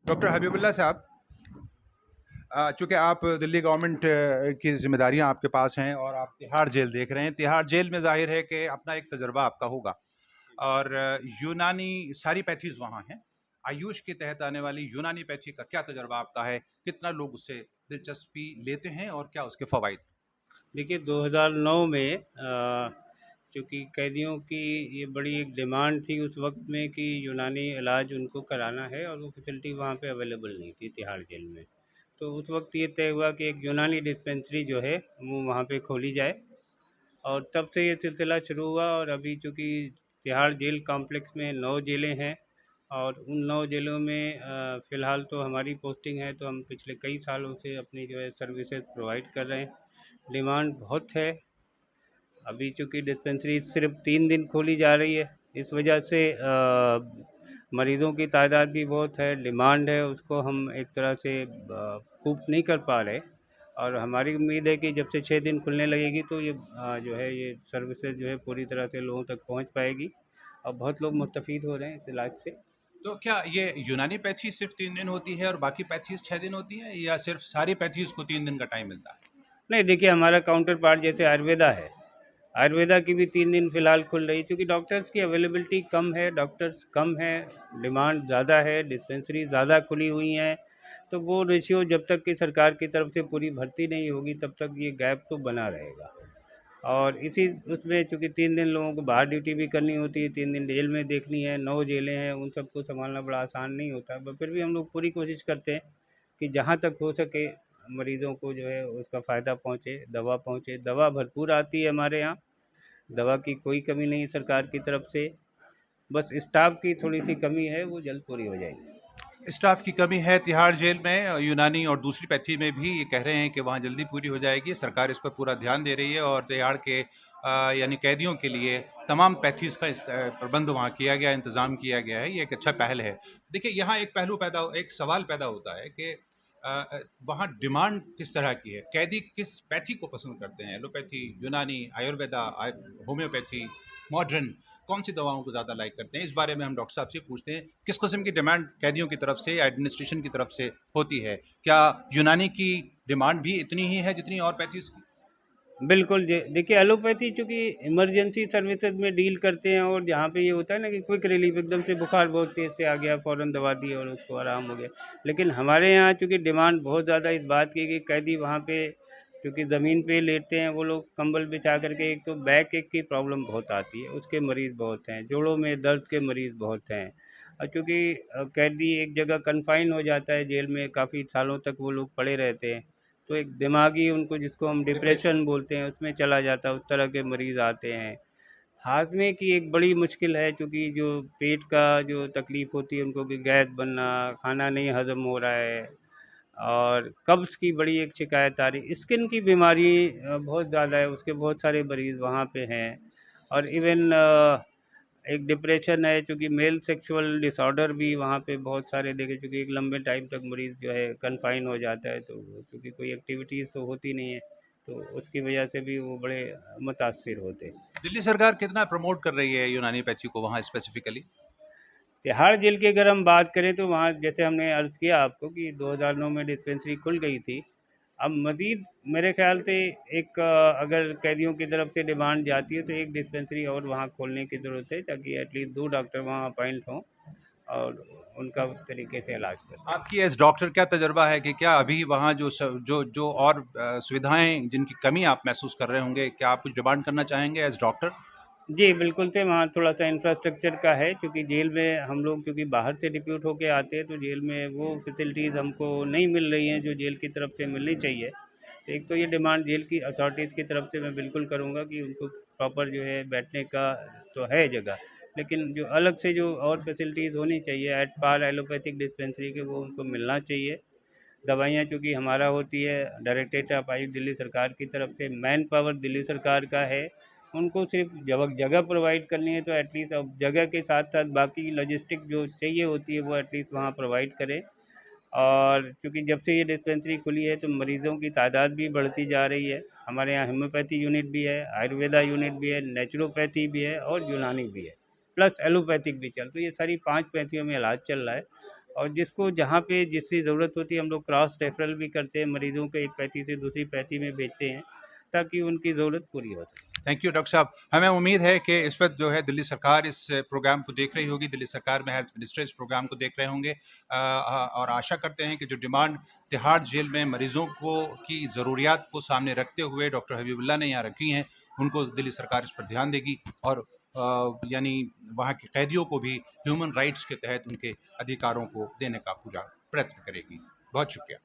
Doctor Habibullah साहब, चूंकि आप दिल्ली गवर्नमेंट की जिम्मेदारियां आपके पास हैं और आप तिहाड़ जेल देख रहे हैं। तिहाड़ जेल में जाहिर है कि अपना एक तजर्बा आपका होगा और यूनानी सारी पैथीज वहाँ हैं। आयुष के तहत आने वाली यूनानी पैथी का क्या तजर्बा आपका है? कितना लोग उससे दिलचस्पी लेते हैं और क्या उसके फवाइद? देखिए 2009 में चूँकि कैदियों की ये बड़ी एक डिमांड थी उस वक्त में कि यूनानी इलाज उनको कराना है और वो फैसिलिटी वहाँ पे अवेलेबल नहीं थी तिहाड़ जेल में। तो उस वक्त ये तय हुआ कि एक यूनानी डिस्पेंसरी जो है वो वहाँ पे खोली जाए और तब से ये सिलसिला शुरू हुआ। और अभी चूँकि तिहाड़ जेल कॉम्प्लेक्स में 9 जेलें हैं और उन 9 जेलों में फ़िलहाल तो हमारी पोस्टिंग है, तो हम पिछले कई सालों से अपनी जो है सर्विसेज प्रोवाइड कर रहे हैं। डिमांड बहुत है। अभी चूँकि डिस्पेंसरी सिर्फ 3 दिन खोली जा रही है, इस वजह से मरीज़ों की तादाद भी बहुत है, डिमांड है, उसको हम एक तरह से कूप नहीं कर पा रहे। और हमारी उम्मीद है कि जब से 6 दिन खुलने लगेगी तो ये जो है ये सर्विसेज जो है पूरी तरह से लोगों तक पहुंच पाएगी और बहुत लोग मुस्तफ़ीद हो रहे हैं इस इलाज से। तो क्या ये यूनानी पैथी सिर्फ 3 दिन होती है और बाकी पैथीज 6 दिन होती है, या सिर्फ सारी पैथीज को 3 दिन का टाइम मिलता है? नहीं, देखिए हमारा काउंटर पार्ट जैसे आयुर्वेदा है, आयुर्वेदा की भी 3 दिन फ़िलहाल खुल रही है क्योंकि डॉक्टर्स की अवेलेबिलिटी कम है, डॉक्टर्स कम है, डिमांड ज़्यादा है, डिस्पेंसरी ज़्यादा खुली हुई हैं। तो वो रेशियो जब तक कि सरकार की तरफ से पूरी भर्ती नहीं होगी तब तक ये गैप तो बना रहेगा। और इसी उसमें चूँकि 3 दिन लोगों को बाहर ड्यूटी भी करनी होती है, 3 दिन जेल में देखनी है, 9 जेलें हैं, उन सबको संभालना बड़ा आसान नहीं होता है। पर फिर भी हम लोग पूरी कोशिश करते हैं कि जहाँ तक हो सके मरीज़ों को जो है उसका फ़ायदा पहुँचे, दवा पहुँचे। दवा भरपूर आती है हमारे यहाँ, दवा की कोई कमी नहीं सरकार की तरफ से। बस स्टाफ की थोड़ी-सी कमी है, वो जल्द पूरी हो जाएगी। स्टाफ की कमी है तिहाड़ जेल में, यूनानी और दूसरी पैथी में भी। ये कह रहे हैं कि वहाँ जल्दी पूरी हो जाएगी। सरकार इस पर पूरा ध्यान दे रही है और तिहाड़ के यानी कैदियों के लिए तमाम पैथीज का प्रबंध वहाँ किया गया, इंतज़ाम किया गया है। ये एक अच्छा पहल है। देखिए, यहाँ एक सवाल पैदा होता है कि वहाँ डिमांड किस तरह की है? कैदी किस पैथी को पसंद करते हैं? एलोपैथी, यूनानी, आयुर्वेदा, होम्योपैथी, मॉडर्न, कौन सी दवाओं को ज़्यादा लाइक करते हैं? इस बारे में हम डॉक्टर साहब से पूछते हैं। किस किस्म की डिमांड कैदियों की तरफ से या एडमिनिस्ट्रेशन की तरफ से होती है? क्या यूनानी की डिमांड भी इतनी ही है जितनी और पैथीज की? बिल्कुल, देखिए एलोपैथी चूँकि इमरजेंसी सर्विसेज में डील करते हैं और जहाँ पे ये होता है ना कि क्विक रिलीफ, एकदम से बुखार बहुत तेज़ से आ गया, फ़ौरन दवा दी और उसको आराम हो गया। लेकिन हमारे यहाँ चूँकि डिमांड बहुत ज़्यादा इस बात की कि कैदी वहाँ पे चूँकि ज़मीन पे लेटते हैं, वो लोग कंबल बिछा करके, एक तो बैक एक की प्रॉब्लम बहुत आती है, उसके मरीज़ बहुत हैं, जोड़ों में दर्द के मरीज़ बहुत हैं। और चूँकि कैदी एक जगह कन्फाइन हो जाता है जेल में, काफ़ी सालों तक वो लोग पड़े रहते हैं, तो एक दिमागी उनको, जिसको हम डिप्रेशन। डिप्रेशन बोलते हैं, उसमें चला जाता है, उस तरह के मरीज़ आते हैं। हाजमे की एक बड़ी मुश्किल है क्योंकि जो पेट का जो तकलीफ़ होती है उनको कि गैस बनना, खाना नहीं हज़म हो रहा है और कब्ज़ की बड़ी एक शिकायत आ रही। स्किन की बीमारी बहुत ज़्यादा है, उसके बहुत सारे मरीज़ वहाँ पे हैं। और इवन एक डिप्रेशन है, चूँकि मेल सेक्सुअल डिसऑर्डर भी वहाँ पे बहुत सारे देखे, चूँकि एक लंबे टाइम तक मरीज़ जो है कन्फाइन हो जाता है, तो चूँकि कोई एक्टिविटीज़ तो होती नहीं है, तो उसकी वजह से भी वो बड़े मुतासिर होते हैं। दिल्ली सरकार कितना प्रमोट कर रही है यूनानी पैथी को वहाँ स्पेसिफिकली? तिहाड़ जेल की अगर हम बात करें तो वहाँ जैसे हमने अर्ज़ किया आपको कि 2009 में डिस्पेंसरी खुल गई थी। अब मज़ीद मेरे ख़्याल से एक अगर कैदियों की तरफ से डिमांड जाती है तो एक डिस्पेंसरी और वहाँ खोलने की ज़रूरत है ताकि एटलीस्ट 2 डॉक्टर वहाँ अपॉइंट हों और उनका उस तरीके से इलाज कर सकें। आपकी एज डॉक्टर क्या तजर्बा है कि क्या अभी वहाँ जो और सुविधाएं जिनकी कमी आप महसूस कर रहे होंगे, क्या आप कुछ डिमांड करना चाहेंगे एज डॉक्टर? जी, बिल्कुल से वहाँ थोड़ा-सा इंफ्रास्ट्रक्चर का है क्योंकि जेल में हम लोग क्योंकि बाहर से डिप्यूट होके आते हैं तो जेल में वो फैसिलिटीज़ हमको नहीं मिल रही हैं जो जेल की तरफ से मिलनी चाहिए। तो एक तो ये डिमांड जेल की अथॉरिटीज़ की तरफ से मैं बिल्कुल करूँगा कि उनको प्रॉपर जो है बैठने का तो है जगह, लेकिन जो अलग से जो और फैसिलिटीज़ होनी चाहिए एट पार एलोपैथिक डिस्पेंसरी के, वो उनको मिलना चाहिए। दवाइयाँ चूँकि हमारा होती है, डायरेक्टरेट ऑफ आयुष दिल्ली सरकार की तरफ से, मैन पावर दिल्ली सरकार का है, उनको सिर्फ जब जगह प्रोवाइड करनी है तो एटलीस्ट अब जगह के साथ साथ बाकी लॉजिस्टिक जो चाहिए होती है वो एटलीस्ट वहाँ प्रोवाइड करें। और चूँकि जब से ये डिस्पेंसरी खुली है तो मरीज़ों की तादाद भी बढ़ती जा रही है। हमारे यहाँ होम्योपैथी यूनिट भी है, आयुर्वेदा यूनिट भी है, नेचुरोपैथी भी है और यूनानी भी है, प्लस एलोपैथिक भी चल, तो ये सारी 5 पैथियों में इलाज चल रहा है। और जिसको जहाँ पे जिसकी ज़रूरत होती है हम लोग क्रॉस रेफरल भी करते हैं, मरीज़ों को एक पैथी से दूसरी पैथी में भेजते हैं ताकि उनकी ज़रूरत पूरी हो सके। थैंक यू डॉक्टर साहब। हमें उम्मीद है कि इस वक्त जो है दिल्ली सरकार इस प्रोग्राम को देख रही होगी, दिल्ली सरकार में हेल्थ मिनिस्टर इस प्रोग्राम को देख रहे होंगे, और आशा करते हैं कि जो डिमांड तिहाड़ जेल में मरीजों को की ज़रूरियात को सामने रखते हुए डॉक्टर हबीबुल्ला ने यहाँ रखी हैं, उनको दिल्ली सरकार इस पर ध्यान देगी और यानी वहाँ के कैदियों को भी ह्यूमन राइट्स के तहत उनके अधिकारों को देने का पूरा प्रयत्न करेगी। बहुत शुक्रिया।